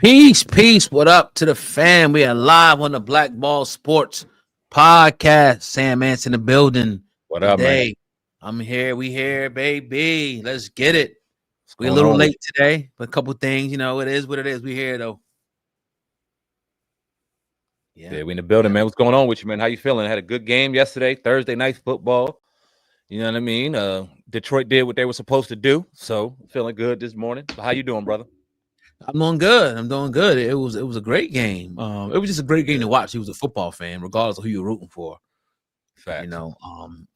Peace, peace. What up to the fam? We are live on the Black Ball Sports podcast. Sam Ants in the building What up, man? today. I'm here. We here, baby. Let's get it. What's We a going little on late today, but a couple things. It is what it is. We here though. Yeah, we in the building, man. What's going on with you, man? How you feeling? Had a good game yesterday, Thursday night football. You know what I mean? Detroit did what they were supposed to do, so feeling good this morning. How you doing, brother? I'm doing good. It was a great game. It was just a great game to watch. He was a football fan, regardless of who you're rooting for. Fact.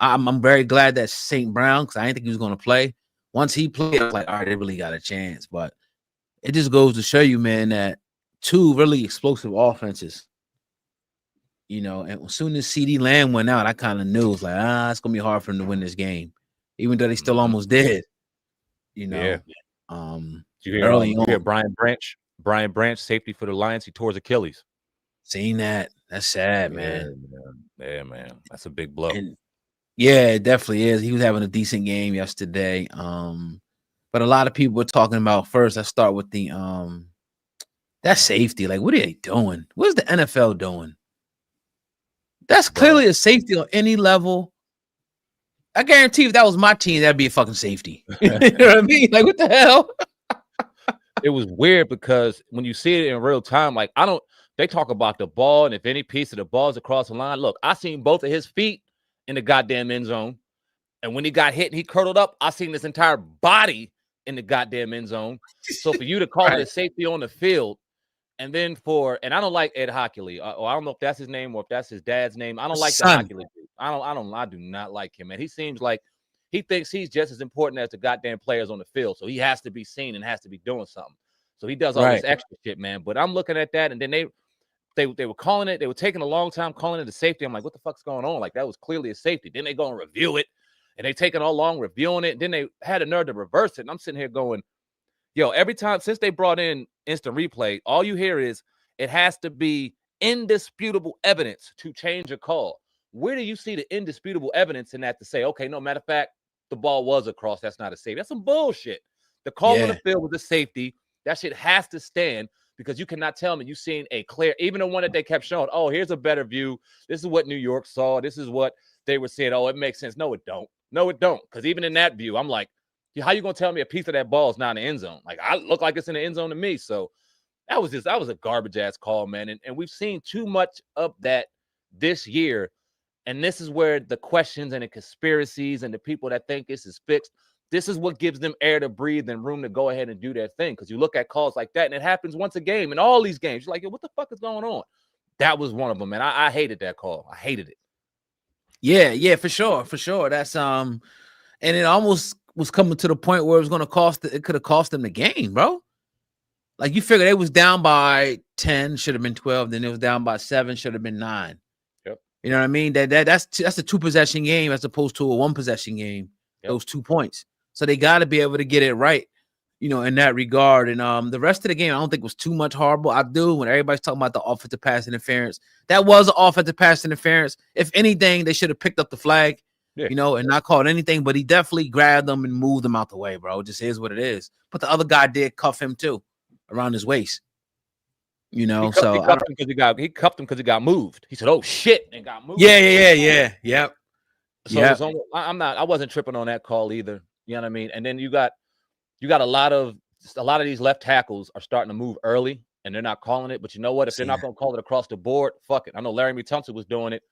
I'm very glad that St. Brown, because I didn't think he was going to play. Once he played, I was like, all right, they really got a chance. But it just goes to show you, man, that two really explosive offenses. And as soon as CD Lamb went out, I kind of knew it was like, it's gonna be hard for them to win this game, even though they still almost did. Yeah. You hear Brian Branch, safety for the Lions. He tore his Achilles. Seen that. That's sad, man. Yeah, man. That's a big blow. Yeah, it definitely is. He was having a decent game yesterday. But a lot of people were talking about first. Let's start with the that safety. Like, what are they doing? What is the NFL doing? That's clearly a safety on any level. I guarantee if that was my team, that'd be a fucking safety. You know what I mean? Like, what the hell? It was weird because when you see it in real time, like they talk about the ball, and if any piece of the ball is across the line, look, I seen both of his feet in the goddamn end zone. And when he got hit and he curled up, I seen his entire body in the goddamn end zone. So for you to call it a safety on the field, and then and I don't like Ed Hockley. I don't know if that's his name or if that's his dad's name. I don't like the Hockley dude. I do not like him, man. He seems like he thinks he's just as important as the goddamn players on the field. So he has to be seen and has to be doing something. So he does all this extra shit, man. But I'm looking at that, and then they were calling it. They were taking a long time calling it a safety. I'm like, what the fuck's going on? Like, that was clearly a safety. Then they go and review it, and they taking all long reviewing it. And then they had a nerve to reverse it. And I'm sitting here going, yo, every time since they brought in instant replay, all you hear is it has to be indisputable evidence to change a call. Where do you see the indisputable evidence in that to say, okay, no, matter of fact, the ball was across, that's not a safety? That's some bullshit. The call on the field was a safety. That shit has to stand, because you cannot tell me you've seen a clear, even the one that they kept showing, oh, here's a better view. This is what New York saw. This is what they were saying. Oh, it makes sense. No, it don't. No, it don't. Because even in that view, I'm like, how you gonna tell me a piece of that ball is not in the end zone? Like, I look like it's in the end zone to me. So that was a garbage ass call, man. And we've seen too much of that this year. And this is where the questions and the conspiracies and the people that think this is fixed, this is what gives them air to breathe and room to go ahead and do their thing. Because you look at calls like that, and it happens once a game in all these games. You're like, yo, what the fuck is going on? That was one of them, man. I hated that call. I hated it. Yeah, for sure. That's and it almost was coming to the point where it could have cost them the game, bro. Like, you figure they was down by 10, should have been 12, then it was down by 7, should have been 9. Yep. You know what I mean? That's a 2-possession game as opposed to a 1-possession game. Yep. Those 2 points. So they got to be able to get it right, in that regard. And the rest of the game, I don't think was too much horrible. I do, when everybody's talking about the offensive pass interference. That was an offensive pass interference. If anything, they should have picked up the flag. Yeah. And not called anything, but he definitely grabbed them and moved them out the way, bro. It just is what it is. But the other guy did cuff him too, around his waist. He cuffed him because he got moved. He said, "Oh shit," and got moved. Yeah. Yep. So I wasn't tripping on that call either. You know what I mean? And then you got a lot of these left tackles are starting to move early, and they're not calling it. But you know what? If they're not going to call it across the board, fuck it. I know Larry Thompson was doing it.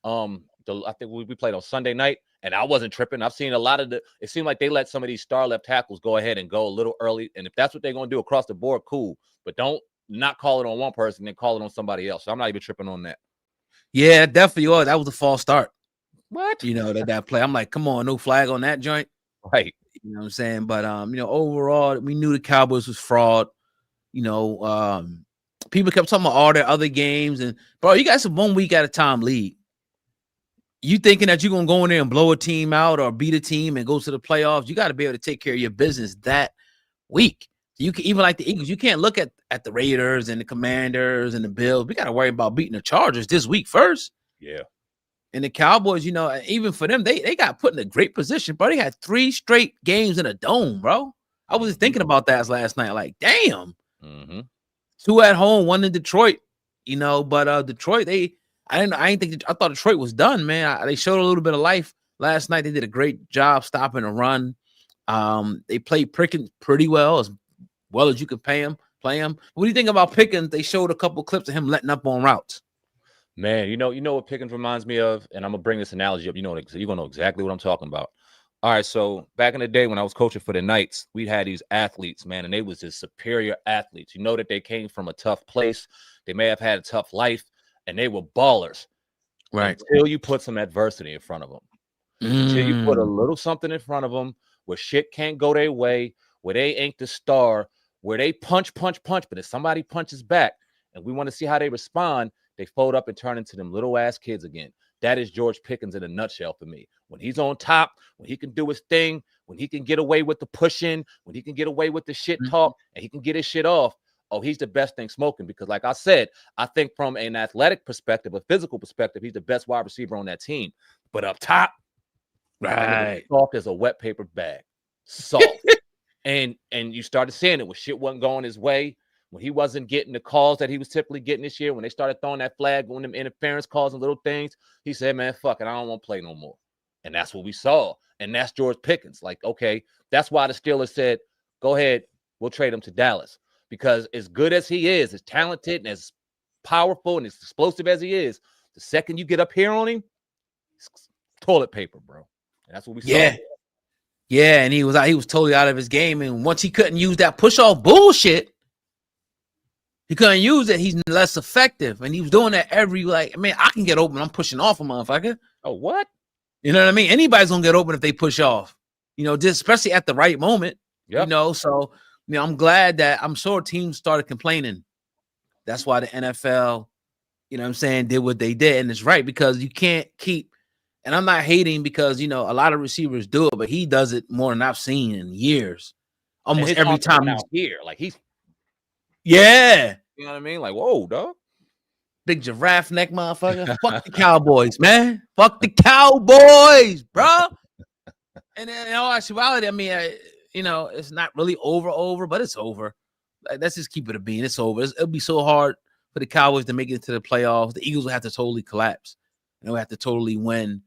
I think we played on Sunday night, and I wasn't tripping. I've seen a lot of it seemed like they let some of these star left tackles go ahead and go a little early. And if that's what they're going to do across the board, cool. But don't not call it on one person and call it on somebody else. So I'm not even tripping on that. Yeah, definitely was. That was a false start. What? That play. I'm like, come on, no flag on that joint. Right. You know what I'm saying? But overall, we knew the Cowboys was fraud. People kept talking about all their other games, and bro, you guys a 1 week at a time league. You thinking that you're gonna go in there and blow a team out or beat a team and go to the playoffs? You got to be able to take care of your business that week. You can, even like the Eagles, you can't look at the Raiders and the Commanders and the Bills. We got to worry about beating the Chargers this week first. Yeah. And the Cowboys, even for them, they got put in a great position, bro. They had 3 straight games in a dome, bro. I was thinking about that last night. Like, damn. Mm-hmm. 2 at home, 1 in Detroit. But Detroit, I thought Detroit was done, man. They showed a little bit of life last night. They did a great job stopping a run. They played Pickens pretty well as you could play him. What do you think about Pickens? They showed a couple clips of him letting up on routes. Man, you know what Pickens reminds me of, and I'm gonna bring this analogy up. You're gonna know exactly what I'm talking about. All right, so back in the day when I was coaching for the Knights, we had these athletes, man, and they was just superior athletes. You know that they came from a tough place. They may have had a tough life, and they were ballers. Right. Until you put some adversity in front of them. Until you put a little something in front of them where shit can't go their way, where they ain't the star, where they punch, but if somebody punches back and we want to see how they respond, they fold up and turn into them little ass kids again. That is George Pickens in a nutshell for me. When he's on top, when he can do his thing, when he can get away with the pushing, when he can get away with the shit talk, and he can get his shit off, oh, he's the best thing smoking. Because like I said, I think from an athletic perspective, a physical perspective, he's the best wide receiver on that team. But up top, right, soft as a wet paper bag. Soft. and you started seeing it when shit wasn't going his way, when he wasn't getting the calls that he was typically getting this year, when they started throwing that flag on them interference calls and little things, he said, man, fuck it, I don't want to play no more. And that's what we saw. And that's George Pickens. Like, okay, that's why the Steelers said, go ahead, we'll trade him to Dallas. Because as good as he is, as talented and as powerful and as explosive as he is, the second you get up here on him, it's toilet paper, bro. And that's what we saw. Yeah, and he was totally out of his game. And once he couldn't use that push-off bullshit, he couldn't use it. He's less effective. And he was doing that I can get open. I'm pushing off a motherfucker. Oh, what? You know what I mean? Anybody's going to get open if they push off, just especially at the right moment, So, I'm glad that I'm sure teams started complaining. That's why the NFL, did what they did. And it's right because you can't keep, and I'm not hating because, a lot of receivers do it, but he does it more than I've seen in years. Almost every time he's here. Like he's. Yeah. You know what I mean? Like, whoa, dog. Big giraffe neck motherfucker. Fuck the Cowboys, man. Fuck the Cowboys, bro. And in all actuality, it's not really over, but it's over. Let's just keep it a bean. It's over. It'll be so hard for the Cowboys to make it to the playoffs. The Eagles will have to totally collapse. They'll have to totally win,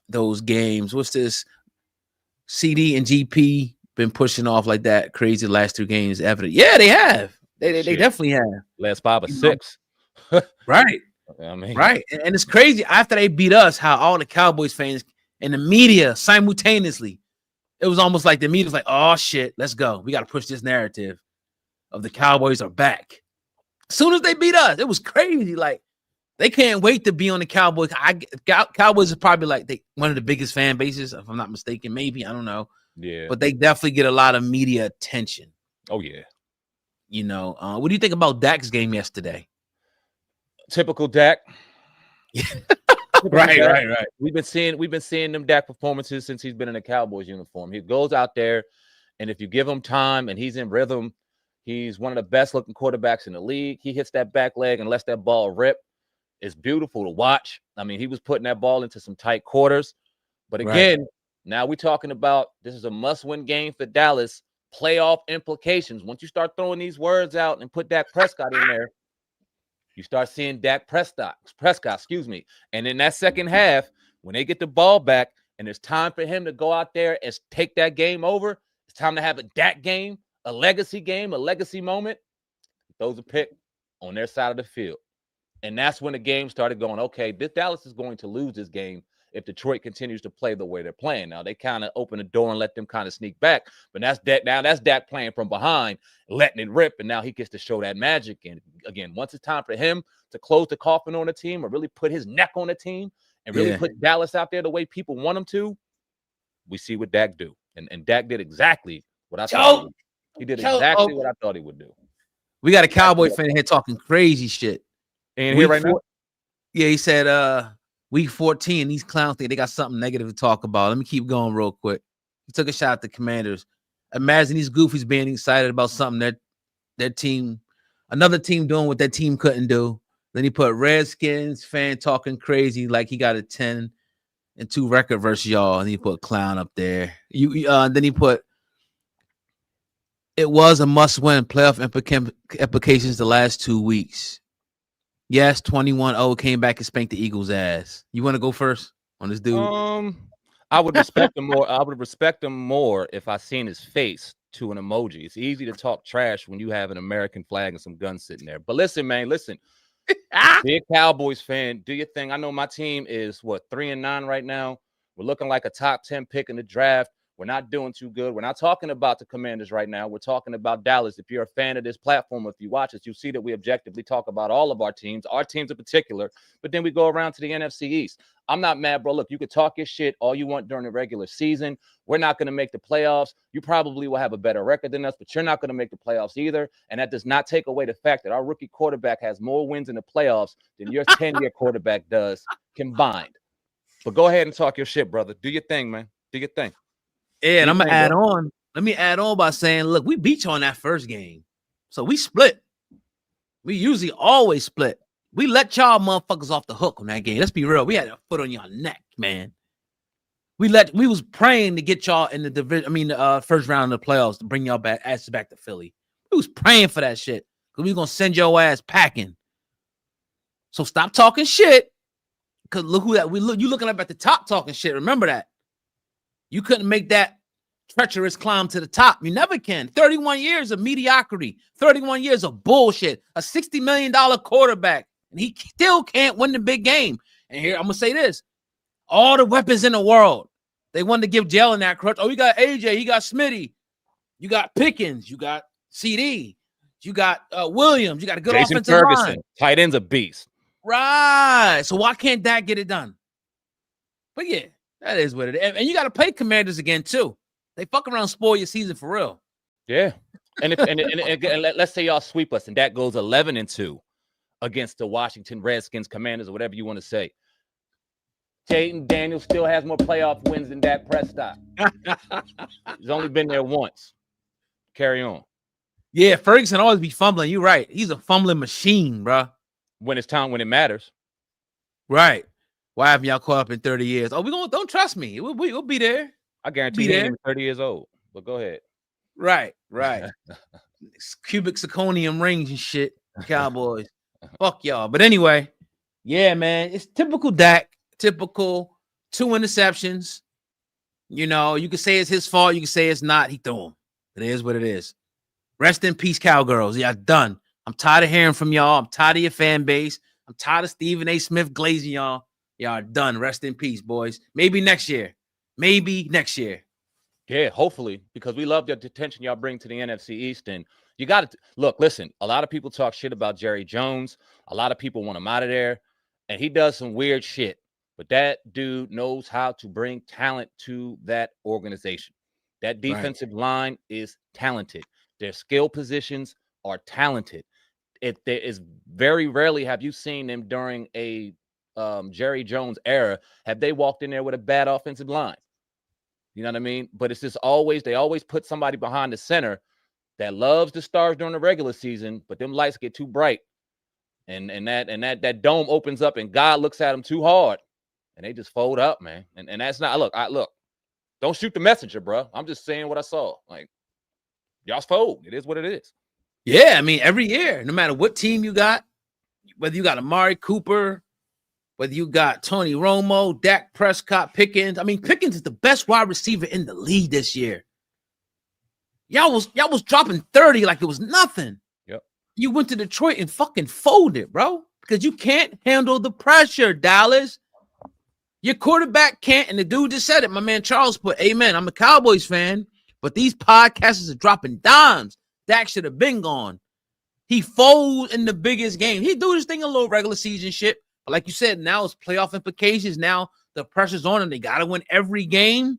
those games. What's this? CD and GP been pushing off like that crazy last 2 games evident. Yeah, they have. They definitely have. Last 5 or 6. Right. Right. And it's crazy after they beat us, how all the Cowboys fans and the media simultaneously, it was almost like the media was like, oh shit, let's go. We got to push this narrative of the Cowboys are back. As soon as they beat us, it was crazy. Like they can't wait to be on the Cowboys. Cowboys is probably like one of the biggest fan bases, if I'm not mistaken. Maybe, I don't know. Yeah. But they definitely get a lot of media attention. Oh yeah. What do you think about Dak's game yesterday? Typical Dak. Right. We've been seeing them Dak performances since he's been in a Cowboys uniform. He goes out there, and if you give him time and he's in rhythm, he's one of the best looking quarterbacks in the league. He hits that back leg and lets that ball rip. It's beautiful to watch. I mean, he was putting that ball into some tight quarters. But again, now we're talking about this is a must-win game for Dallas. Playoff implications. Once you start throwing these words out and put Dak Prescott in there, you start seeing Dak Prescott, And in that second half, when they get the ball back and it's time for him to go out there and take that game over, it's time to have a Dak game, a legacy moment. He throws a pick on their side of the field. And that's when the game started going, okay, this Dallas is going to lose this game if Detroit continues to play the way they're playing. Now, they kind of open the door and let them kind of sneak back. But that's Dak playing from behind, letting it rip, and now he gets to show that magic. And again, once it's time for him to close the coffin on the team or really put his neck on the team and really put Dallas out there the way people want him to, we see what Dak do. And Dak did exactly what I thought he did. Exactly what I thought he would do. We got a Cowboy fan here talking crazy shit. And here right now? Yeah, he said, Week 14, these clowns think they got something negative to talk about. Let me keep going real quick. He took a shot at the Commanders. Imagine these goofies being excited about something that their team, another team doing what that team couldn't do. Then he put Redskins fan talking crazy like he got a 10-2 record versus y'all, and he put clown up there. Then he put It was a must-win. Playoff implications the last 2 weeks. Yes, 21-0 came back and spanked the Eagles' ass. You want to go first on this dude? I would respect him more. I would respect him more if I seen his face to an emoji. It's easy to talk trash when you have an American flag and some guns sitting there. But listen, man, listen. Be a Cowboys fan. Do your thing. I know my team is 3-9 right now. We're looking like a top 10 pick in the draft. We're not doing too good. We're not talking about the Commanders right now. We're talking about Dallas. If you're a fan of this platform, if you watch us, you see that we objectively talk about all of our teams in particular, but then we go around to the NFC East. I'm not mad, bro. Look, you could talk your shit all you want during the regular season. We're not going to make the playoffs. You probably will have a better record than us, but you're not going to make the playoffs either. And that does not take away the fact that our rookie quarterback has more wins in the playoffs than your 10-year quarterback does combined. But go ahead and talk your shit, brother. Do your thing, man. Do your thing. Yeah, and I'm gonna add on. Let me add on by saying, look, we beat you on that first game, so we split. We usually always split. We let y'all motherfuckers off the hook on that game. Let's be real. We had a foot on y'all neck, man. We was praying to get y'all in the division. I mean, the first round of the playoffs to bring y'all back to Philly. We was praying for that shit because we was gonna send your ass packing. So stop talking shit. Cause look who that you looking up at the top talking shit. Remember that. You couldn't make that treacherous climb to the top. You never can. 31 years of mediocrity, 31 years of bullshit, a $60 million quarterback, and he still can't win the big game. And here, I'm going to say this. All the weapons in the world, they wanted to give Jaylen that crutch. Oh, you got AJ, you got Smitty, you got Pickens, you got CD, you got Williams, you got a good Jason offensive Ferguson, line. Tight end's a beast. Right. So why can't that get it done? But yeah. That is what it is. And you got to play Commanders again, too. They fuck around and spoil your season for real. Yeah. And let's say y'all sweep us and that goes 11-2 against the Washington Redskins, Commanders, or whatever you want to say. Jayden Daniel still has more playoff wins than Dak Prescott. He's only been there once. Carry on. Yeah, Ferguson always be fumbling. You're right. He's a fumbling machine, bro. When it's time, when it matters. Right. Why haven't y'all caught up in 30 years? Oh, don't trust me. We'll be there. I guarantee you he's 30 years old. But go ahead. Right. Cubic zirconium rings and shit. Cowboys. Fuck y'all. But anyway, yeah, man. It's typical Dak. Typical 2 interceptions. You know, you can say it's his fault. You can say it's not. He threw them. It is what it is. Rest in peace, Cowgirls. Y'all done. I'm tired of hearing from y'all. I'm tired of your fan base. I'm tired of Stephen A. Smith glazing y'all. Y'all are done. Rest in peace, boys. Maybe next year. Yeah, hopefully, because we love the attention y'all bring to the NFC East. And you got to look, listen, a lot of people talk shit about Jerry Jones. A lot of people want him out of there. And he does some weird shit. But that dude knows how to bring talent to that organization. That defensive line is talented. Their skill positions are talented. There is very rarely have you seen them during a Jerry Jones era, have they walked in there with a bad offensive line? You know what I mean? But it's just they always put somebody behind the center that loves the stars during the regular season, but them lights get too bright. And that dome opens up and God looks at them too hard and they just fold up, man. And that's not look, don't shoot the messenger, bro. I'm just saying what I saw. Like, y'all fold. It is what it is. Yeah, I mean, every year, no matter what team you got, whether you got Amari Cooper, whether you got Tony Romo, Dak Prescott, Pickens. I mean, Pickens is the best wide receiver in the league this year. Y'all was dropping 30 like it was nothing. Yep. You went to Detroit and fucking folded, bro, because you can't handle the pressure, Dallas. Your quarterback can't, and the dude just said it. My man Charles put, amen. I'm a Cowboys fan, but these podcasters are dropping dimes. Dak should have been gone. He folds in the biggest game. He do this thing a little regular season shit. But like you said, now it's playoff implications. Now the pressure's on them. They got to win every game.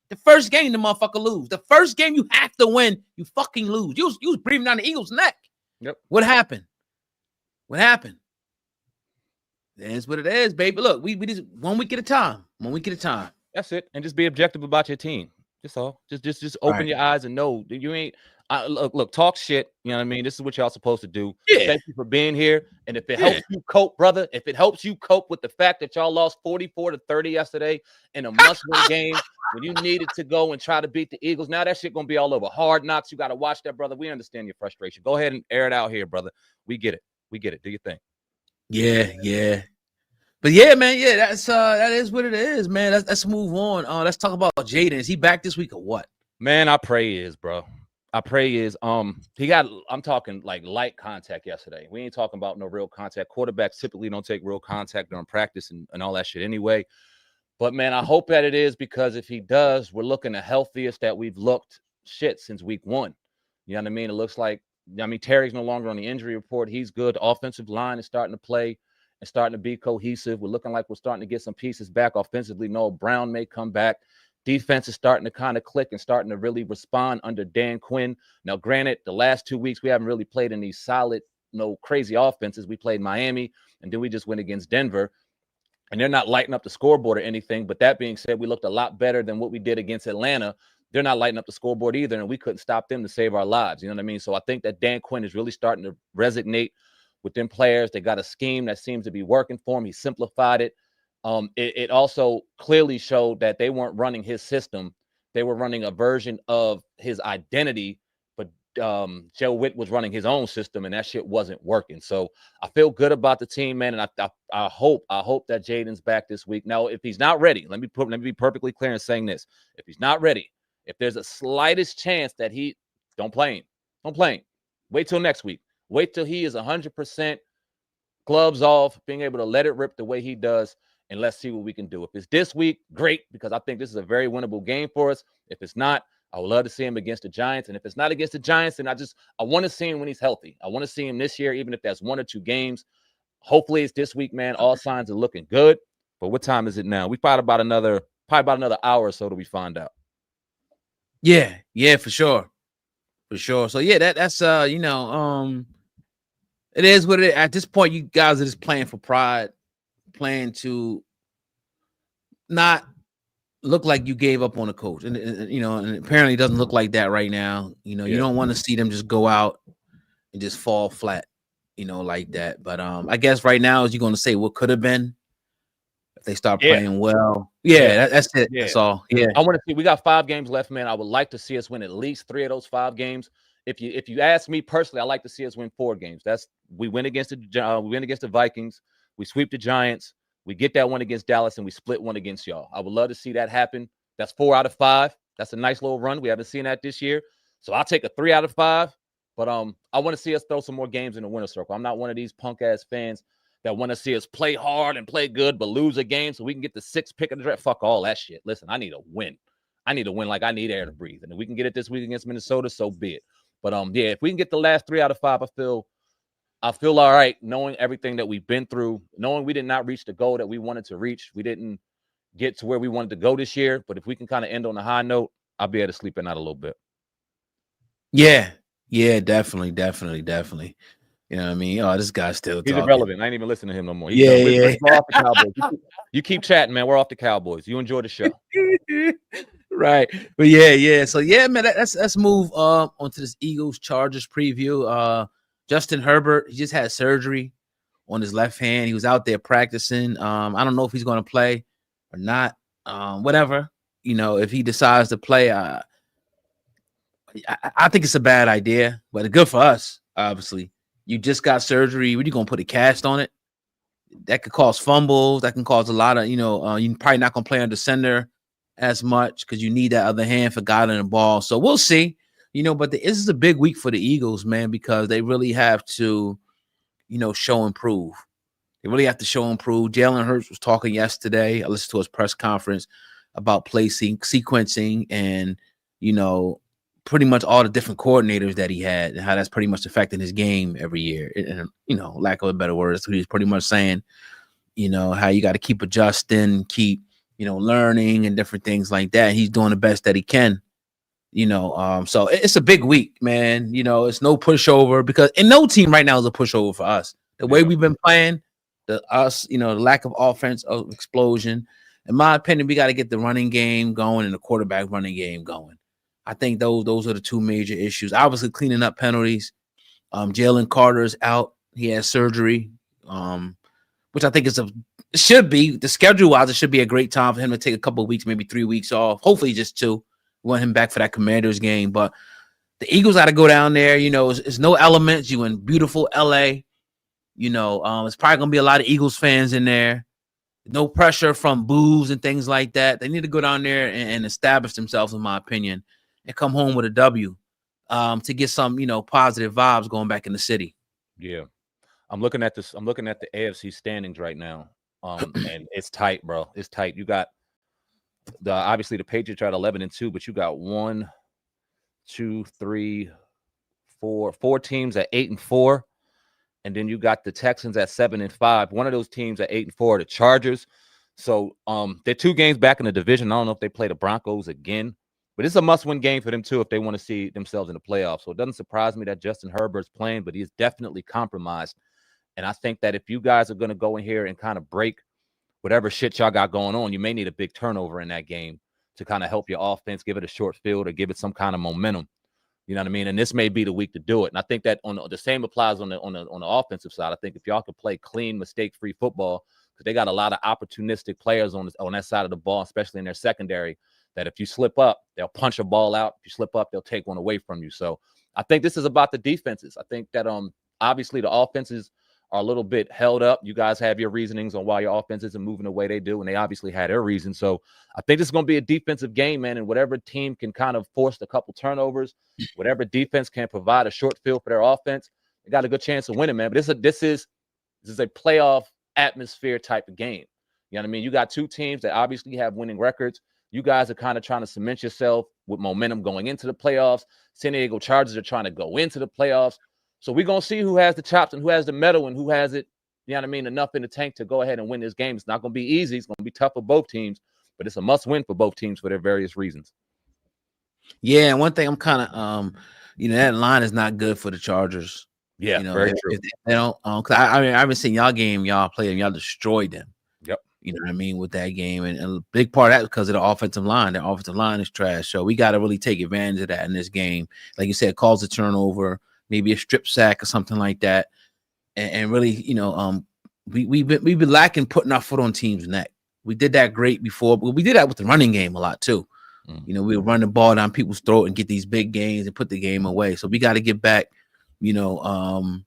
The first game, the motherfucker lose. The first game you have to win, you fucking lose. You was breathing down the Eagles' neck. Yep. What happened? That's what it is, baby. Look, we just 1 week at a time. 1 week at a time. That's it. And just be objective about your team. Just all. Just open your eyes and know that you ain't. Look, talk shit. You know what I mean? This is what y'all supposed to do. Yeah. Thank you for being here. And if it helps you cope, brother, if it helps you cope with the fact that y'all lost 44-30 yesterday in a must-win game when you needed to go and try to beat the Eagles. Now that shit gonna be all over. Hard Knocks. You got to watch that, brother. We understand your frustration. Go ahead and air it out here, brother. We get it. We get it. Do your thing. Yeah. But yeah, man, that is what it is, man. Let's move on. Let's talk about Jayden. Is he back this week or what? Man, I pray he is, bro. I pray he is. He got, I'm talking like light contact yesterday. We ain't talking about no real contact. Quarterbacks typically don't take real contact during practice and all that shit anyway. But man, I hope that it is, because if he does, we're looking the healthiest that we've looked since week 1. You know what I mean? It looks like, Terry's no longer on the injury report. He's good. The offensive line is starting to play and starting to be cohesive. We're looking like we're starting to get some pieces back offensively. Noah Brown may come back. Defense is starting to kind of click and starting to really respond under Dan Quinn. Now, granted, the last 2 weeks, we haven't really played in these solid, no crazy offenses. We played Miami, and then we just went against Denver. And they're not lighting up the scoreboard or anything. But that being said, we looked a lot better than what we did against Atlanta. They're not lighting up the scoreboard either, and we couldn't stop them to save our lives. You know what I mean? So I think that Dan Quinn is really starting to resonate with them players. They got a scheme that seems to be working for him. He simplified it. It also clearly showed that they weren't running his system. They were running a version of his identity, but Joe Witt was running his own system, and that shit wasn't working. So I feel good about the team, man, and I hope that Jayden's back this week. Now, if he's not ready, let me be perfectly clear in saying this. If he's not ready, if there's a slightest chance that don't play him. Wait till next week. Wait till he is 100% gloves off, being able to let it rip the way he does, and let's see what we can do. If it's this week, great, because I think this is a very winnable game for us. If it's not, I would love to see him against the Giants. And if it's not against the Giants, then I want to see him when he's healthy. I want to see him this year, even if that's 1 or 2 games. Hopefully it's this week, man. All signs are looking good. But what time is it now? We probably about another hour or so till we find out. Yeah, for sure. So yeah, that's it is what it is. At this point, you guys are just playing for pride, playing to not look like you gave up on the coach, and apparently it doesn't look like that right now. You don't want to see them just go out and just fall flat, like that. But I guess right now is you're going to say what could have been if they start playing well. That's it. That's all. Yeah, I want to see. We got 5 games left, man. I would like to see us win at least 3 of those 5 games. If you ask me personally, I like to see us win 4 games. We win against the Vikings, we sweep the Giants, we get that one against Dallas, and we split one against y'all. I would love to see that happen. That's 4 out of 5. That's a nice little run. We haven't seen that this year, so I'll take a 3 out of 5. But I want to see us throw some more games in the winner's circle. I'm not one of these punk ass fans that want to see us play hard and play good, but lose a game so we can get the 6th pick of the draft. Fuck all that shit. Listen, I need a win. I need a win like I need air to breathe. And if we can get it this week against Minnesota, so be it. But if we can get the last 3 out of 5, I feel all right, knowing everything that we've been through, knowing we did not reach the goal that we wanted to reach. We didn't get to where we wanted to go this year. But if we can kind of end on a high note, I'll be able to sleep at night a little bit. Yeah, definitely. You know what I mean? Oh, this guy's still He's talking. Irrelevant. I ain't even listening to him no more. Yeah. We're off the Cowboys. You keep chatting, man. We're off the Cowboys. You enjoy the show. Right. But yeah. So yeah, man, let's move onto this Eagles Chargers preview. Justin Herbert, he just had surgery on his left hand. He was out there practicing. I don't know if he's going to play or not. Whatever. If he decides to play, I think it's a bad idea, but good for us, obviously. You just got surgery. What are you going to put a cast on it? That could cause fumbles. That can cause a lot of, you're probably not going to play under center as much because you need that other hand for guiding the ball. So we'll see, but this is a big week for the Eagles, man, because they really have to, show improve. They really have to show improve. Jalen Hurts was talking yesterday. I listened to his press conference about sequencing and, pretty much all the different coordinators that he had and how that's pretty much affecting his game every year. And lack of a better word, he's pretty much saying, how you got to keep adjusting, keep, learning and different things like that. He's doing the best that he can, so it's a big week, man. It's no pushover and no team right now is a pushover for us. The way we've been playing, the lack of offense of explosion. In my opinion, we got to get the running game going and the quarterback running game going. I think those are the 2 major issues. Obviously, cleaning up penalties. Jaylen Carter is out. He has surgery. which I think it should be the schedule wise. It should be a great time for him to take a couple of weeks, maybe 3 weeks off. Hopefully, just 2. We want him back for that Commanders game, but the Eagles got to go down there. It's no elements. You in beautiful LA. It's probably gonna be a lot of Eagles fans in there. No pressure from boos and things like that. They need to go down there and establish themselves, in my opinion, and come home with a W to get some, positive vibes going back in the city. Yeah. I'm looking at this. I'm looking at the AFC standings right now. And it's tight, bro. It's tight. You got obviously the Patriots are at 11-2, but you got 1, 2, 3, 4 teams at 8-4. And then you got the Texans at 7-5. One of those teams at 8-4, the Chargers. So they're 2 games back in the division. I don't know if they play the Broncos again, but it's a must-win game for them too if they want to see themselves in the playoffs. So it doesn't surprise me that Justin Herbert's playing, but he's definitely compromised. And I think that if you guys are going to go in here and kind of break whatever shit y'all got going on, you may need a big turnover in that game to kind of help your offense, give it a short field or give it some kind of momentum. You know what I mean? And this may be the week to do it. And I think that the same applies on the offensive side. I think if y'all could play clean, mistake-free football, because they got a lot of opportunistic players on that side of the ball, especially in their secondary, that if you slip up, they'll punch a ball out. If you slip up, they'll take one away from you. So I think this is about the defenses. I think that obviously the offenses are a little bit held up. You guys have your reasonings on why your offense isn't moving the way they do, and they obviously had their reason. So I think this is going to be a defensive game, man, and whatever team can kind of force a couple turnovers, whatever defense can provide a short field for their offense, they got a good chance of winning, man. But this is a playoff atmosphere type of game. You know what I mean? You got 2 teams that obviously have winning records. You guys are kind of trying to cement yourself with momentum going into the playoffs. San Diego Chargers are trying to go into the playoffs. So we're going to see who has the chops and who has the metal and who has it, you know what I mean, enough in the tank to go ahead and win this game. It's not going to be easy. It's going to be tough for both teams, but it's a must-win for both teams for their various reasons. Yeah, and one thing I'm kind of, that line is not good for the Chargers. Yeah, very true. If they don't, cause I haven't seen y'all game, y'all play them, y'all destroyed them. Yep. You know what I mean, with that game. And a big part of that is because of the offensive line. The offensive line is trash. So we got to really take advantage of that in this game. Like you said, cause a turnover, maybe a strip sack or something like that. And really, we've been lacking putting our foot on teams' neck. We did that great before, but we did that with the running game a lot too. We would run the ball down people's throat and get these big gains and put the game away. So we got to get back, to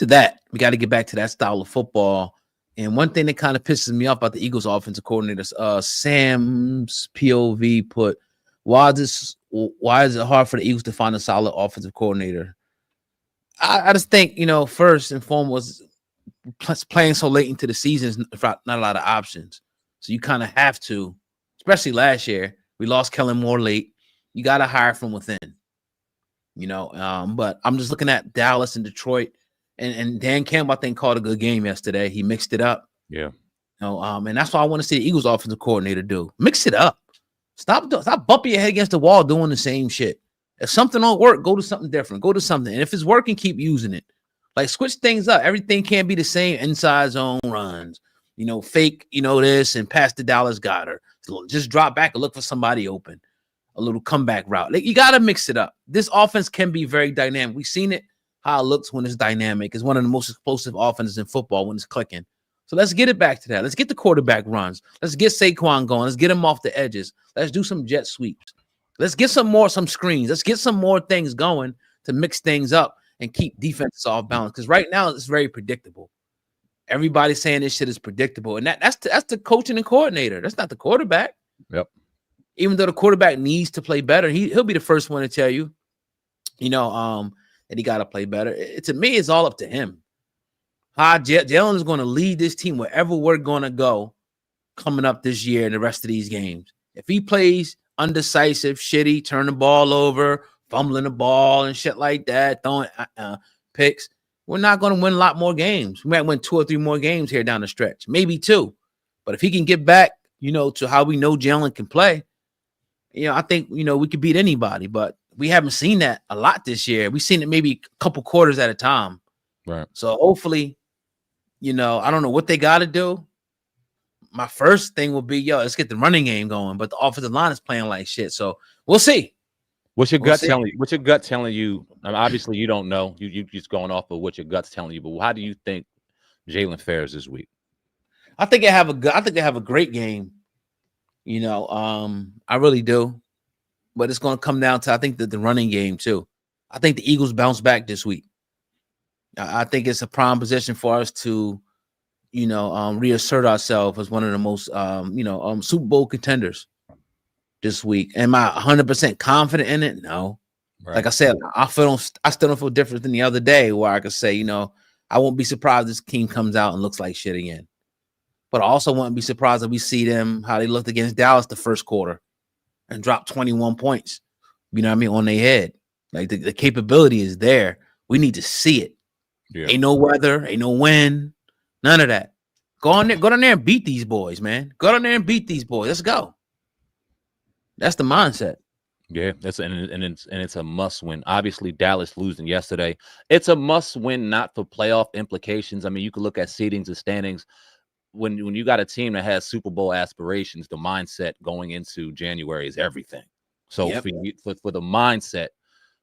that. We got to get back to that style of football. And one thing that kind of pisses me off about the Eagles offensive coordinator, Sam's POV put, why is it hard for the Eagles to find a solid offensive coordinator? I just think, first and foremost, playing so late into the season is not a lot of options. So you kind of have to, especially last year, we lost Kellen Moore late. You got to hire from within, but I'm just looking at Dallas and Detroit, and Dan Campbell, I think, called a good game yesterday. He mixed it up. Yeah. And that's what I want to see the Eagles offensive coordinator do. Mix it up. Stop bumping your head against the wall doing the same shit. If something don't work, go to something different. Go to something. And if it's working, keep using it. Like, switch things up. Everything can't be the same inside zone runs. Fake, this and pass to Dallas Goedert. Just drop back and look for somebody open. A little comeback route. Like, you got to mix it up. This offense can be very dynamic. We've seen it, how it looks when it's dynamic. It's one of the most explosive offenses in football when it's clicking. So let's get it back to that. Let's get the quarterback runs. Let's get Saquon going. Let's get him off the edges. Let's do some jet sweeps. Let's get some screens. Let's get some more things going to mix things up and keep defenses off balance. Because right now it's very predictable. Everybody's saying this shit is predictable, and that's the coaching and coordinator. That's not the quarterback. Yep. Even though the quarterback needs to play better, he'll be the first one to tell you, that he got to play better. To me, it's all up to him. Jaylen is going to lead this team wherever we're going to go coming up this year and the rest of these games. If he plays undecisive, shitty, turn the ball over, fumbling the ball and shit like that, throwing picks, we're not going to win a lot more games. We might win 2 or 3 more games here down the stretch, maybe 2. But if he can get back, to how we know Jaylen can play, I think, we could beat anybody. But we haven't seen that a lot this year. We've seen it maybe a couple quarters at a time. Right. So hopefully, I don't know what they got to do. My first thing will be, let's get the running game going. But the offensive line is playing like shit. So we'll see. What's your gut telling you? What's your gut telling you? I mean, obviously, you don't know. You just going off of what your gut's telling you. But how do you think Jaylen fares this week? I think they have a great game. I really do. But it's going to come down to, I think, that the running game too. I think the Eagles bounce back this week. I think it's a prime position for us to, reassert ourselves as one of the most, Super Bowl contenders this week. Am I 100% confident in it? No. Right. Like I said, I still don't feel different than the other day where I could say, I won't be surprised this team comes out and looks like shit again. But I also wouldn't be surprised if we see them how they looked against Dallas the first quarter and drop 21 points. You know what I mean? On their head. Like the capability is there. We need to see it. Yeah. Ain't no weather, ain't no wind, none of that. Go down there and beat these boys, man. Go down there and beat these boys. Let's go. That's the mindset. Yeah, it's a must win. Obviously, Dallas losing yesterday. It's a must win, not for playoff implications. I mean, you can look at seedings and standings. When you got a team that has Super Bowl aspirations, the mindset going into January is everything. So for the mindset,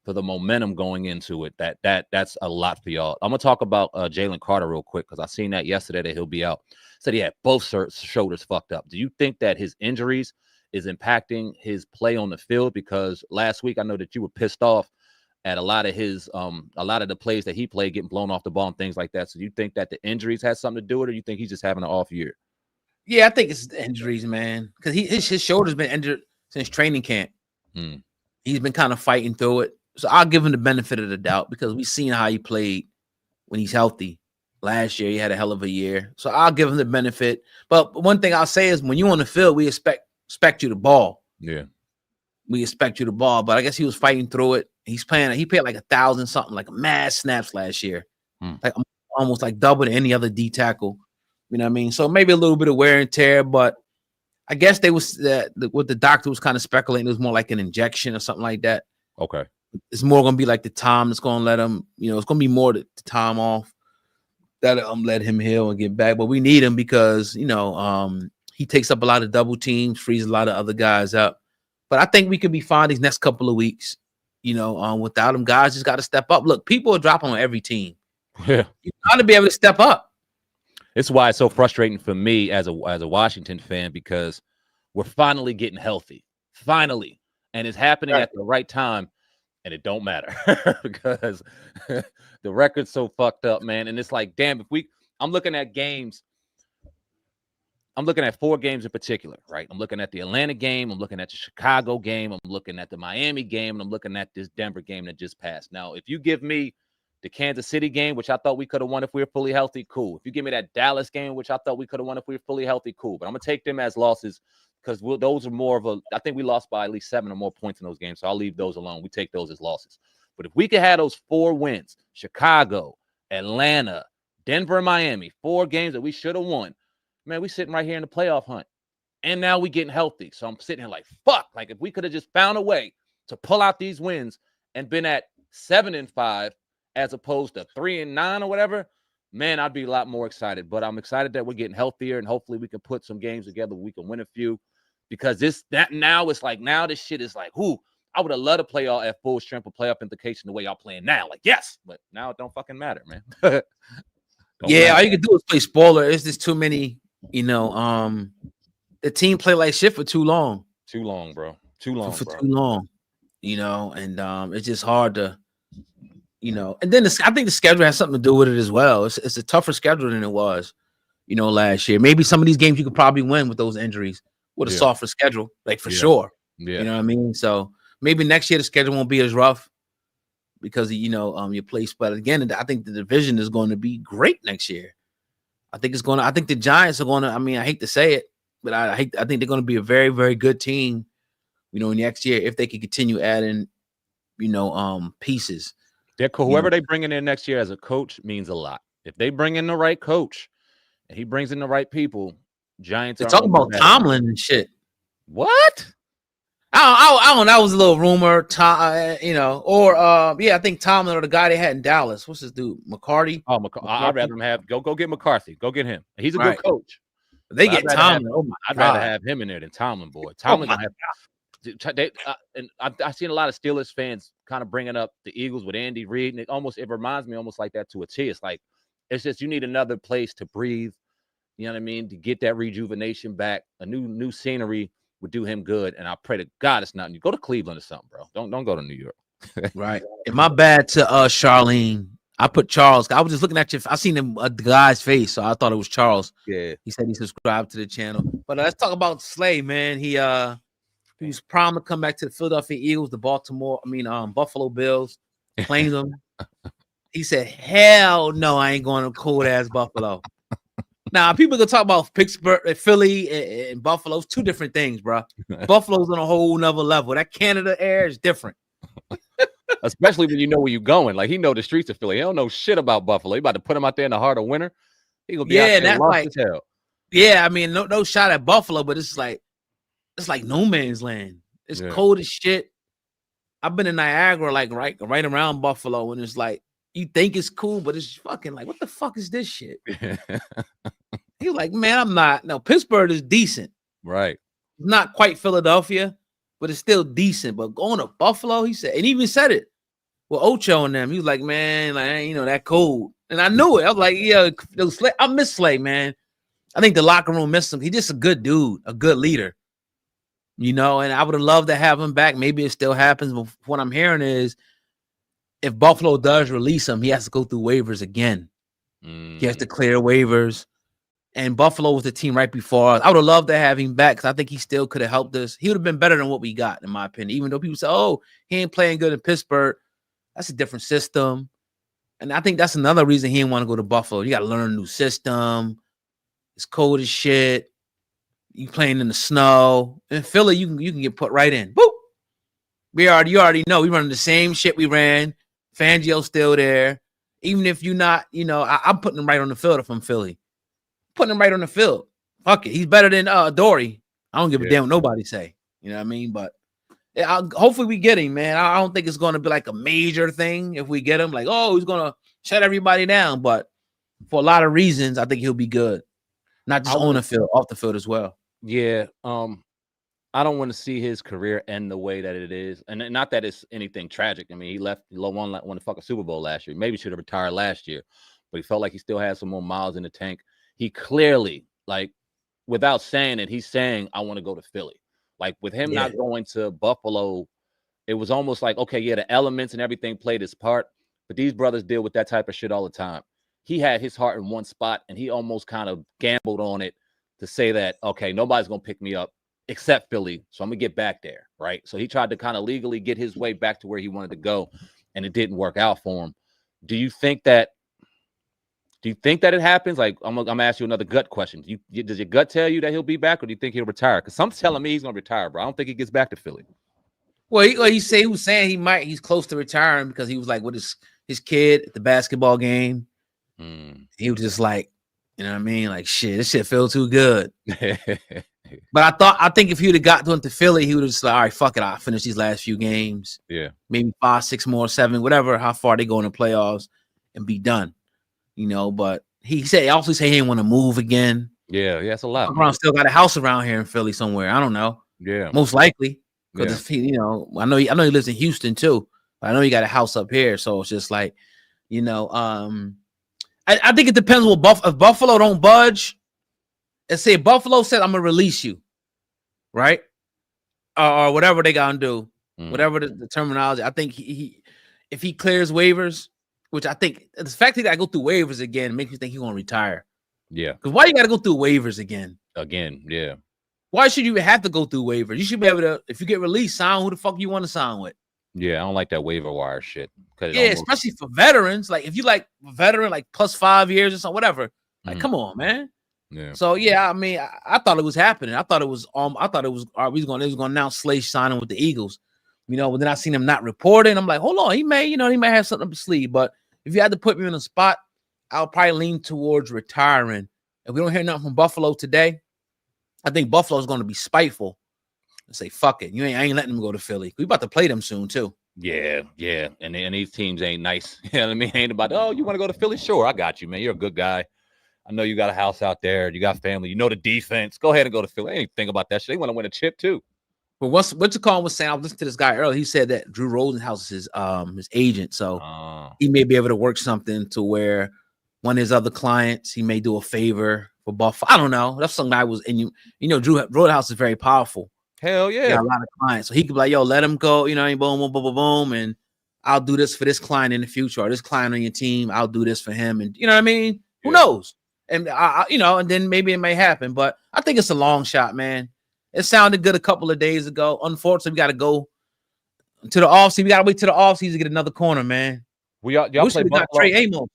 for the momentum going into it, that's a lot for y'all. I'm gonna talk about Jaylen Carter real quick because I seen that yesterday that he'll be out. Said he had both shoulders fucked up. Do you think that his injuries is impacting his play on the field? Because last week I know that you were pissed off at a lot of the plays that he played getting blown off the ball and things like that. So do you think that the injuries had something to do with it, or you think he's just having an off year? Yeah, I think it's the injuries, man. Because his shoulder's been injured since training camp. He's been kind of fighting through it. So I'll give him the benefit of the doubt because we've seen how he played when he's healthy. Last year, he had a hell of a year. So I'll give him the benefit. But one thing I'll say is when you're on the field, we expect you to ball. Yeah. We expect you to ball. But I guess he was fighting through it. He played like 1,000 something, like mad snaps last year. Like almost like double to any other D tackle. You know what I mean? So maybe a little bit of wear and tear, but I guess what the doctor was kind of speculating, it was more like an injection or something like that. Okay. It's more going to be like the time that's going to let him, it's going to be more the time off that let him heal and get back. But we need him because, he takes up a lot of double teams, frees a lot of other guys up. But I think we could be fine these next couple of weeks. Without him, guys just got to step up. Look, people are dropping on every team. Yeah. You got to be able to step up. It's why it's so frustrating for me as a Washington fan because we're finally getting healthy. Finally. And it's happening at the right time. And it don't matter because the record's so fucked up, man. And it's like, damn, I'm looking at games. I'm looking at 4 games in particular, right? I'm looking at the Atlanta game. I'm looking at the Chicago game. I'm looking at the Miami game. And I'm looking at this Denver game that just passed. Now, if you give me the Kansas City game, which I thought we could have won if we were fully healthy, cool. If you give me that Dallas game, which I thought we could have won if we were fully healthy, cool. But I'm going to take them as losses because those are more of I think we lost by at least 7 or more points in those games. So I'll leave those alone. We take those as losses. But if we could have those 4 wins, Chicago, Atlanta, Denver, and Miami, 4 games that we should have won, man, we sitting right here in the playoff hunt. And now we getting healthy. So I'm sitting here like, fuck. Like if we could have just found a way to pull out these wins and been at 7-5 as opposed to 3-9 or whatever, man, I'd be a lot more excited. But I'm excited that we're getting healthier and hopefully we can put some games together. We can win a few because now this shit is like, I would have loved to play y'all at full strength of playoff implication the way y'all playing now. Like, yes, but now it don't fucking matter, man. All you can do is play spoiler. It's just too many, the team play like shit for too long. Too long, bro. Too long, for bro. too long, and it's just hard to, and then I think the schedule has something to do with it as well. It's a tougher schedule than it was, last year. Maybe some of these games you could probably win with those injuries with a softer schedule, like for sure. Yeah. You know what I mean? So maybe next year the schedule won't be as rough because your place. But again, I think the division is going to be great next year. I think the Giants are going to. I mean, I hate to say it, but I think they're going to be a very, very good team. Next year if they can continue adding, pieces. Whoever they bring in next year as a coach means a lot. If they bring in the right coach and he brings in the right people, Giants are talking about Tomlin and shit. What? I don't know. That was a little rumor, I think Tomlin or the guy they had in Dallas. What's this dude? McCarty? Oh, I'd rather him have go get McCarthy. Go get him. He's a good coach. They get Tomlin. I'd rather have him in there than Tomlin, boy. Tomlin gonna have. And I've seen a lot of Steelers fans kind of bringing up the Eagles with Andy Reid, and it reminds me almost like that to a T. It's like it's just you need another place to breathe. You know what I mean? To get that rejuvenation back, a new scenery would do him good. And I pray to God it's not. You go to Cleveland or something, bro. Don't go to New York. Right. And my bad to Charlene. I put Charles. I was just looking at you. I seen him the guy's face, so I thought it was Charles. Yeah. He said he subscribed to the channel. But let's talk about Slay, man. He was primed to come back to the Philadelphia Eagles, the Buffalo Bills, claimed them. He said, "Hell no, I ain't going to cold ass Buffalo." Now people gonna talk about Pittsburgh, Philly, and Buffalo. It's two different things, bro. Buffalo's on a whole nother level. That Canada air is different. Especially when you know where you're going. Like he know the streets of Philly. He don't know shit about Buffalo. He about to put him out there in the heart of winter. He gonna be out there lost as hell. Yeah, I mean, no shot at Buffalo, but it's like no man's land. It's cold as shit. I've been in Niagara, like right around Buffalo, and it's like you think it's cool, but it's fucking like, what the fuck is this shit? He's like, man, I'm not. No, Pittsburgh is decent, right? Not quite Philadelphia, but it's still decent. But going to Buffalo, he said, and he even said it with Ocho and them. He was like, man, like, that cold. And I knew it. I was like, yeah, I miss Slay, man. I think the locker room missed him. He's just a good dude, a good leader, and I would have loved to have him back. Maybe it still happens. But what I'm hearing is if Buffalo does release him, he has to go through waivers again. He has to clear waivers. And Buffalo was the team right before us. I would have loved to have him back because I think he still could have helped us. He would have been better than what we got, in my opinion. Even though people say, oh, he ain't playing good in Pittsburgh. That's a different system. And I think that's another reason he didn't want to go to Buffalo. You got to learn a new system. It's cold as shit. You playing in the snow. In Philly, you can get put right in. Boop. You already know. We running the same shit we ran. Fangio's still there. Even if you're not, I'm putting him right on the field if I'm Philly. Putting him right on the field. Fuck it. He's better than Dory. I don't give a damn what nobody say. You know what I mean? But hopefully we get him, man. I don't think it's going to be like a major thing if we get him. Like, oh, he's going to shut everybody down. But for a lot of reasons, I think he'll be good. Not just on the field, off the field as well. Yeah. I don't want to see his career end the way that it is. And not that it's anything tragic. I mean, he won the fucking Super Bowl last year. Maybe should have retired last year. But he felt like he still had some more miles in the tank. He clearly, like, without saying it, he's saying, I want to go to Philly. Like, with him not going to Buffalo, it was almost like, okay, yeah, the elements and everything played its part, but these brothers deal with that type of shit all the time. He had his heart in one spot, and he almost kind of gambled on it to say that, okay, nobody's going to pick me up except Philly, so I'm going to get back there, right? So he tried to kind of legally get his way back to where he wanted to go, and it didn't work out for him. Do you think that it happens? Like, I'm gonna ask you another gut question. Does your gut tell you that he'll be back, or do you think he'll retire? Because some telling me he's gonna retire, bro. I don't think he gets back to Philly. Well, he was saying he's close to retiring because he was like with his kid at the basketball game. He was just like, you know what I mean? Like, shit, this shit feels too good. But I think if he would have got to Philly, he would have just like, all right, fuck it, I'll finish these last few games. Yeah, maybe 5, 6 more, 7, whatever, how far they go in the playoffs, and be done. But he also said he didn't want to move again. Yeah, that's a lot. LeBron still got a house around here in Philly somewhere. I don't know. Yeah, most likely because I know he lives in Houston too. But I know he got a house up here, so it's just like, I think it depends on if Buffalo don't budge. And say Buffalo said, I'm gonna release you, right? Or whatever they gotta do, whatever the terminology. I think he if he clears waivers. Which I think the fact that he got to go through waivers again makes me think he's going to retire. Yeah. Because why you got to go through waivers again? Yeah. Why should you even have to go through waivers? You should be able to, if you get released, sign who the fuck you want to sign with. Yeah, I don't like that waiver wire shit. Especially for veterans. Like, if you like a veteran, like plus 5 years or something, whatever. Like, come on, man. Yeah. So, I mean, I thought it was happening. I thought it was, they was going to announce Slay signing with the Eagles. But then I seen him not reporting. I'm like, hold on, he may have something up his sleeve. But if you had to put me on the spot, I'll probably lean towards retiring. If we don't hear nothing from Buffalo today, I think Buffalo's going to be spiteful and say, fuck it. I ain't letting them go to Philly. We about to play them soon, too. Yeah. And these teams ain't nice. You know what I mean? Ain't about, oh, you want to go to Philly? Sure, I got you, man. You're a good guy. I know you got a house out there. You got family. You know the defense. Go ahead and go to Philly. I ain't think about that shit. They want to win a chip, too. But what you call was saying, I was listening to this guy earlier. He said that Drew Rosenhaus is his agent, so he may be able to work something to where one of his other clients, he may do a favor for Buffalo. I don't know. That's something I was in you. You know, Drew Roadhouse is very powerful. Hell He yeah. got a lot of clients, so he could be like, "Yo, let him go." You know, boom, boom, boom, boom, boom, and I'll do this for this client in the future, or this client on your team. I'll do this for him, and you know what I mean. Who knows? And you know, and then maybe it may happen, but I think it's a long shot, man. It sounded good a couple of days ago. Unfortunately, we got to go to the offseason. We got to wait to the offseason to get another corner, man. Y'all play Buffalo. Trey Amos.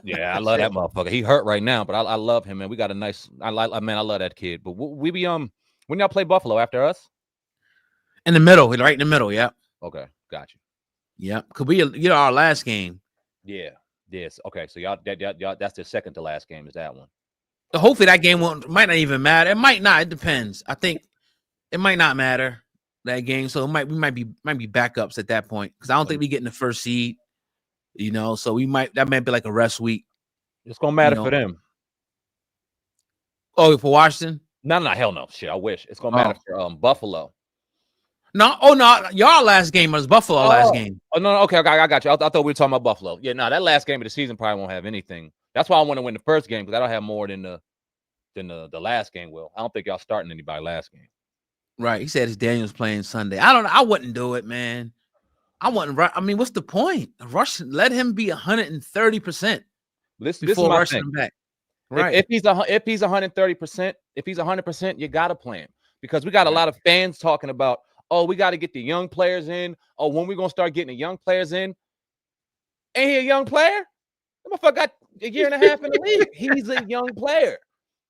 Yeah, I love that motherfucker. He hurt right now, but I love him, man. We got a nice. I love that kid. But we be when y'all play Buffalo after us? In the middle, right in the middle. Yeah. Okay, got you. Yeah, could be our last game. Yeah. Yes. Okay. So y'all that's the second to last game. Is that one? Hopefully that game might not even matter. It might not. It depends. I think it might not matter that game. So we might be backups at that point because I don't think we get in the first seed. You know, so that might be like a rest week. It's gonna matter for them. Oh, for Washington? No, hell no. Shit, I wish it's gonna matter for Buffalo. No, y'all last game was Buffalo last game. Oh no, okay, I got you. I thought we were talking about Buffalo. Yeah, no, that last game of the season probably won't have anything. That's why I want to win the first game because I don't have more than the last game will. I don't think y'all starting anybody last game. Right. He said it's Daniels playing Sunday. I don't know. I wouldn't do it, man. I wouldn't. I mean, what's the point? Let him be 130%. This is my thing. Him back. Right. If he's 130%, if he's 100%, you gotta play him because we got a lot of fans talking about. Oh, we got to get the young players in. Oh, when we gonna start getting the young players in? Ain't he a young player? The motherfucker got a year and a half in the league. He's a young player.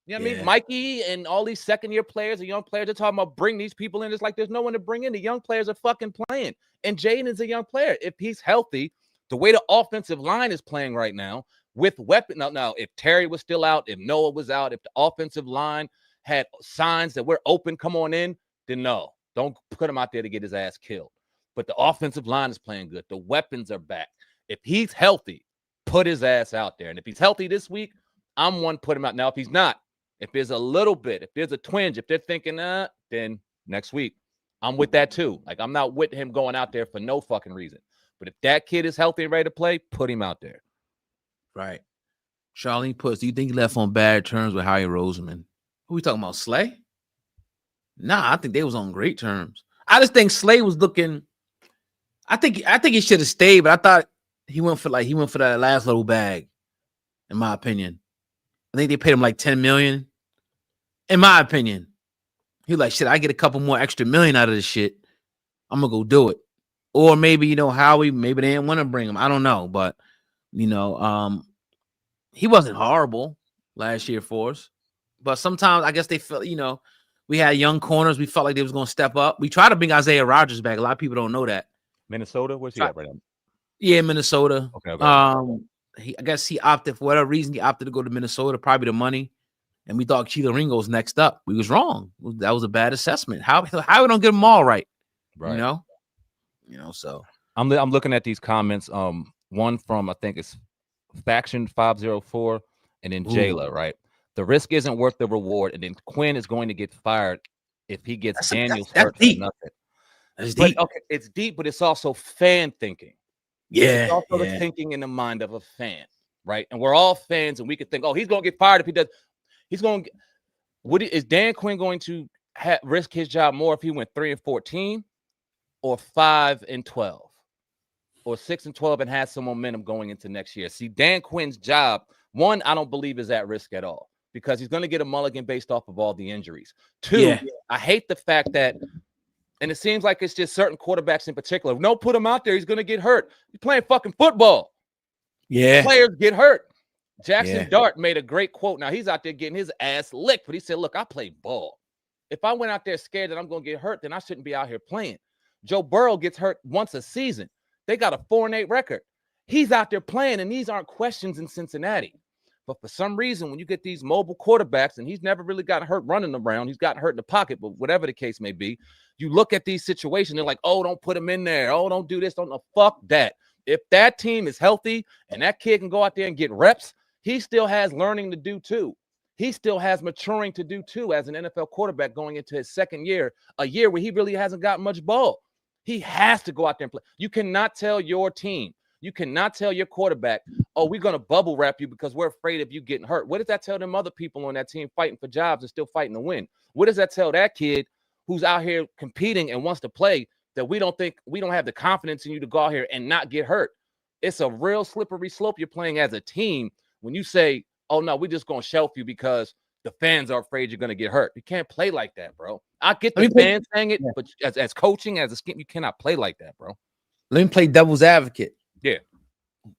You know what I mean? Mikey and all these second-year players, the young players, they're talking about bring these people in. It's like there's no one to bring in. The young players are fucking playing. And Jayden is a young player. If he's healthy, the way the offensive line is playing right now, with weapon. Now, if Terry was still out, if Noah was out, if the offensive line had signs that we're open, come on in, then no. Don't put him out there to get his ass killed. But the offensive line is playing good. The weapons are back. If he's healthy, put his ass out there. And if he's healthy this week, I'm one put him out. Now, if he's not, if there's a little bit, if there's a twinge, if they're thinking, then next week, I'm with that too. Like, I'm not with him going out there for no fucking reason. But if that kid is healthy and ready to play, put him out there. Right. Charlene puts, do you think he left on bad terms with Howie Roseman? Who we talking about, Slay? Nah, I think they was on great terms. I just think Slay was looking. I think he should have stayed, but I thought he went for that last little bag, in my opinion. I think they paid him like $10 million. In my opinion. He was like, shit, I get a couple more extra million out of this shit. I'm gonna go do it. Or maybe, Howie, maybe they didn't want to bring him. I don't know, but he wasn't horrible last year for us. But sometimes I guess they felt, we had young corners. We felt like they was going to step up. We tried to bring Isaiah Rodgers back. A lot of people don't know that. Minnesota? Where's he at right now? Yeah, Minnesota. Okay. I guess he opted, for whatever reason, he opted to go to Minnesota, probably the money. And we thought Keelan Ringo's next up. We was wrong. That was a bad assessment. How we don't get them all right? Right. So. I'm looking at these comments. One from, I think it's Faction 504 and then Jayla, right? The risk isn't worth the reward, and then Quinn is going to get fired if he gets Daniels hurt for nothing. That's deep. But, okay, it's deep, but it's also fan thinking. Yeah, it's also the thinking in the mind of a fan, right? And we're all fans, and we could think, oh, he's going to get fired if he does. He's going to. Is Dan Quinn going to risk his job more if he went 3-14, or 5-12, or 6-12, and has some momentum going into next year? See, Dan Quinn's job, one, I don't believe is at risk at all, because he's going to get a mulligan based off of all the injuries. Two, I hate the fact that, and it seems like it's just certain quarterbacks in particular. No, put him out there. He's going to get hurt. He's playing fucking football. Yeah. Players get hurt. Jackson Dart made a great quote. Now, he's out there getting his ass licked, but he said, look, I play ball. If I went out there scared that I'm going to get hurt, then I shouldn't be out here playing. Joe Burrow gets hurt once a season. They got a 4-8 record. He's out there playing, and these aren't questions in Cincinnati. But for some reason, when you get these mobile quarterbacks, and he's never really got hurt running around, he's gotten hurt in the pocket, but whatever the case may be, you look at these situations, they're like, oh, don't put him in there. Oh, don't do this. Don't know. Fuck that. If that team is healthy and that kid can go out there and get reps, he still has learning to do too. He still has maturing to do too as an NFL quarterback going into his second year, a year where he really hasn't got much ball. He has to go out there and play. You cannot tell your team You cannot tell your quarterback, oh, we're going to bubble wrap you because we're afraid of you getting hurt. What does that tell them other people on that team fighting for jobs and still fighting to win? What does that tell that kid who's out here competing and wants to play that we don't have the confidence in you to go out here and not get hurt? It's a real slippery slope you're playing as a team when you say, oh, no, we're just going to shelf you because the fans are afraid you're going to get hurt. You can't play like that, bro. I get the fans saying it, but as coaching, as a scheme, you cannot play like that, bro. Let me play devil's advocate. Yeah.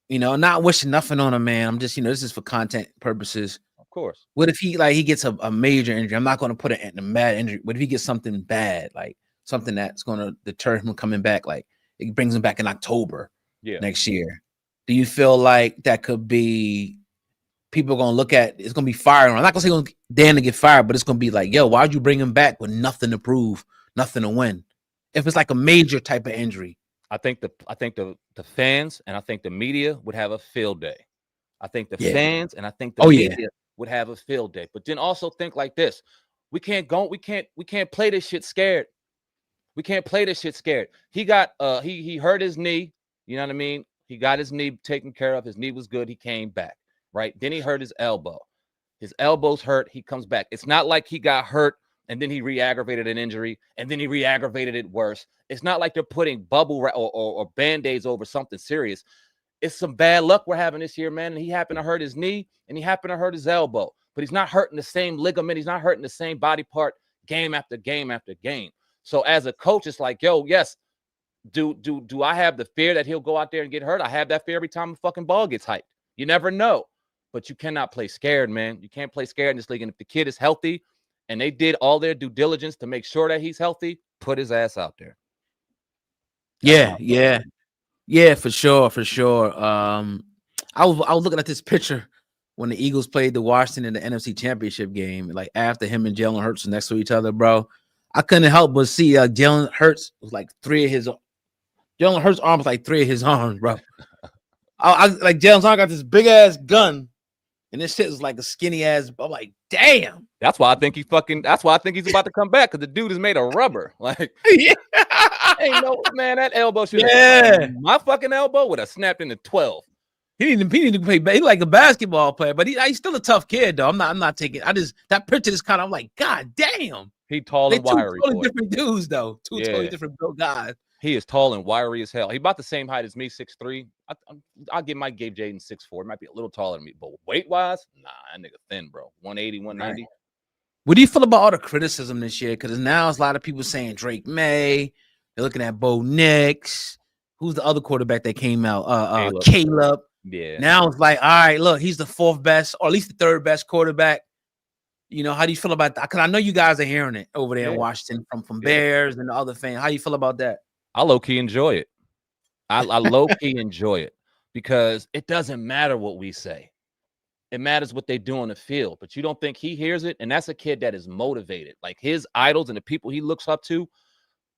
Not wishing nothing on him, man. I'm just, this is for content purposes. Of course. What if he gets a major injury? I'm not going to put it in a bad injury. What if he gets something bad, like something that's going to deter him coming back? Like it brings him back in October next year. Do you feel like that could be people are going to look at? It's going to be fired. I'm not going to say Dan to get fired, but it's going to be like, yo, why'd you bring him back with nothing to prove, nothing to win? If it's like a major type of injury. I think the fans and I think the media would have a field day. I think the fans and I think the media would have a field day. But then also think like this: we can't play this shit scared. We can't play this shit scared. He got he hurt his knee. You know what I mean? He got his knee taken care of. His knee was good. He came back. Right. Then he hurt his elbow. His elbow's hurt. He comes back. It's not like he got hurt and then he re-aggravated an injury, and then he re-aggravated it worse. It's not like they're putting bubble or Band-Aids over something serious. It's some bad luck we're having this year, man. And he happened to hurt his knee, and he happened to hurt his elbow. But he's not hurting the same ligament. He's not hurting the same body part game after game after game. So as a coach, it's like, yo, yes, do I have the fear that he'll go out there and get hurt? I have that fear every time a fucking ball gets hyped. You never know. But you cannot play scared, man. You can't play scared in this league. And if the kid is healthy, and they did all their due diligence to make sure that he's healthy, put his ass out there. Yeah, for sure. I was looking at this picture when the Eagles played the Washington in the NFC Championship game, like after him and Jalen Hurts were next to each other, bro. I couldn't help but see Jalen Hurts was like Jalen Hurts' arm was like 3 of his arms, bro. I like Jalen's arm got this big ass gun. And this shit is like a skinny ass. I'm like, damn. That's why I think he's about to come back, because the dude is made of rubber. Like, ain't no man, that elbow should my fucking elbow would have snapped into 12. He need to play. He's like a basketball player, but he's still a tough kid, though. I'm not taking. That picture is kind of. I'm like, God damn. He tall and wiry. Totally different dudes, though. Two totally different built guys. He is tall and wiry as hell. He about the same height as me, 6'3". I gave Jayden 6'4". It might be a little taller than me, but weight-wise, nah, that nigga thin, bro. 180, 190. Right. What do you feel about all the criticism this year? Because now there's a lot of people saying Drake May. They're looking at Bo Nix. Who's the other quarterback that came out? Caleb. Yeah. Now it's like, all right, look, he's the 4th best, or at least the 3rd best quarterback. How do you feel about that? Because I know you guys are hearing it over there in Washington from Bears and the other fans. How do you feel about that? I low-key enjoy it. I low-key enjoy it because it doesn't matter what we say. It matters what they do on the field. But you don't think he hears it? And that's a kid that is motivated. Like, his idols and the people he looks up to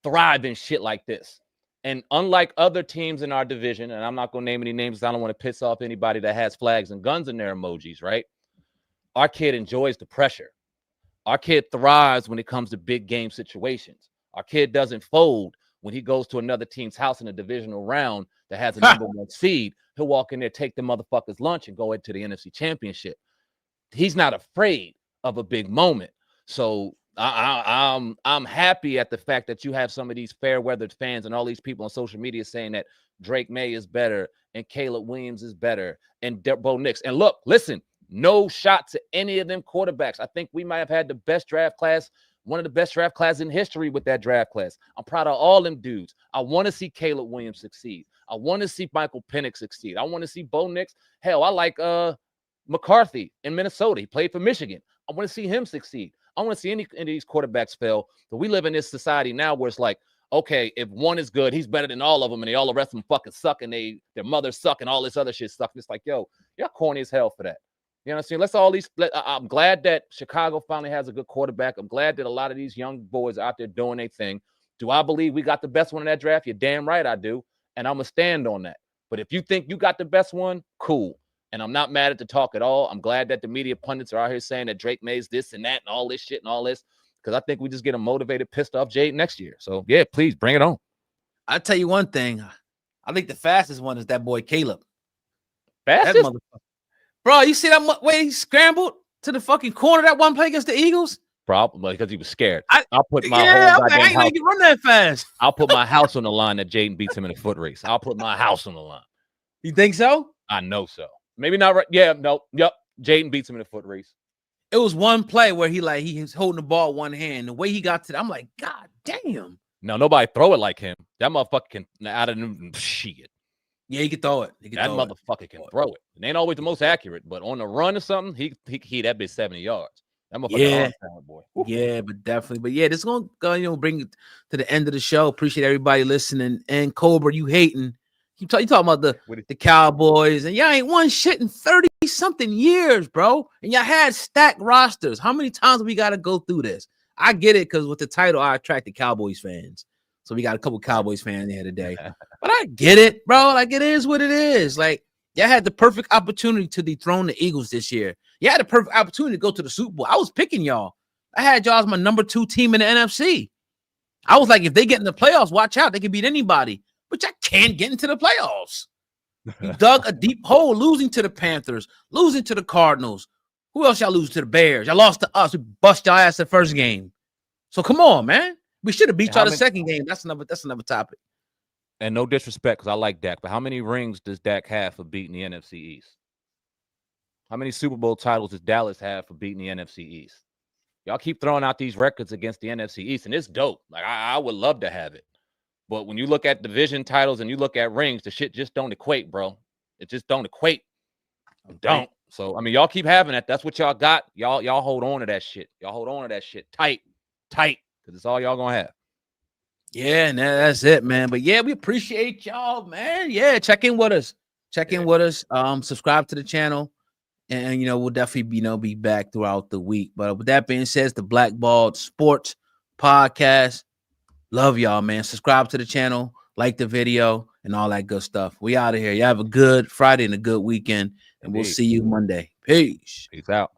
thrive in shit like this. And unlike other teams in our division, and I'm not going to name any names because I don't want to piss off anybody that has flags and guns in their emojis, right? Our kid enjoys the pressure. Our kid thrives when it comes to big game situations. Our kid doesn't fold when he goes to another team's house in a divisional round that has a number 1 seed. He'll walk in there, take the motherfuckers lunch, and go into the NFC Championship. He's not afraid of a big moment. So I'm happy at the fact that you have some of these fair-weathered fans and all these people on social media saying that Drake May is better and Caleb Williams is better and Bo Nix. And look, listen, no shot to any of them quarterbacks. I think we might have had the best draft class, one of the best draft classes in history with that draft class. I'm proud of all them dudes. I want to see Caleb Williams succeed. I want to see Michael Penix succeed. I want to see Bo Nix. Hell, I like McCarthy in Minnesota. He played for Michigan. I want to see him succeed. I want to see any of these quarterbacks fail. But we live in this society now where it's like, okay, if one is good, he's better than all of them, and all the rest of them fucking suck, and their mothers suck, and all this other shit suck. It's like, yo, y'all corny as hell for that. You know what I'm saying? I'm glad that Chicago finally has a good quarterback. I'm glad that a lot of these young boys are out there doing their thing. Do I believe we got the best one in that draft? You're damn right I do. And I'm going to stand on that. But if you think you got the best one, cool. And I'm not mad at the talk at all. I'm glad that the media pundits are out here saying that Drake May's this and that and all this shit and all this. Because I think we just get a motivated, pissed off Jayden next year. So, yeah, please bring it on. I'll tell you one thing. I think the fastest one is that boy Caleb. Fastest? That motherfucker. Bro, you see that way he scrambled to the fucking corner that one play against the Eagles? Probably because he was scared. I'll put my whole goddamn I ain't house. gonna run that fast. I'll put my house on the line that Jayden beats him in a foot race. I'll put my house on the line. You think so? I know so. Maybe not right. Yeah, no. Yep. Jayden beats him in a foot race. It was one play where he was holding the ball one hand. The way he got to I'm like, God damn. No, nobody throw it like him. That motherfucker can out of them shit. Yeah, he can throw it. That motherfucker can throw it. It ain't always the most accurate, but on the run or something, he that bitch 70 yards. That motherfucker talent, boy. Woo. Yeah, but definitely. But yeah, this is gonna go, bring it to the end of the show. Appreciate everybody listening. And Cobra, you hating. You talking about the Cowboys, and y'all ain't won shit in 30-something years, bro. And y'all had stacked rosters. How many times we gotta go through this? I get it, because with the title, I attracted Cowboys fans. So we got a couple Cowboys fans here today. But I get it, bro. Like, it is what it is. Like, y'all had the perfect opportunity to dethrone the Eagles this year. You had the perfect opportunity to go to the Super Bowl. I was picking y'all. I had y'all as my number 2 team in the NFC. I was like, if they get in the playoffs, watch out. They can beat anybody. But y'all can't get into the playoffs. You dug a deep hole, losing to the Panthers, losing to the Cardinals. Who else y'all lose to? The Bears. Y'all lost to us. We bust y'all ass the first game. So come on, man. We should have beat y'all the second game. That's another topic. And no disrespect, because I like Dak, but how many rings does Dak have for beating the NFC East? How many Super Bowl titles does Dallas have for beating the NFC East? Y'all keep throwing out these records against the NFC East, and it's dope. Like, I would love to have it. But when you look at division titles and you look at rings, the shit just don't equate, bro. It just don't equate. Don't. So, I mean, y'all keep having that. That's what y'all got. Y'all hold on to that shit. Y'all hold on to that shit tight, because it's all y'all gonna have. Yeah, and that's it, man. But yeah, we appreciate y'all, man. Yeah, check in with us. Subscribe to the channel, and we'll definitely be back throughout the week. But with that being said, it's the Blackballed Sports Podcast. Love y'all, man. Subscribe to the channel, like the video, and all that good stuff. We out of here. Y'all have a good Friday and a good weekend, and we'll see you Monday. Peace. Peace out.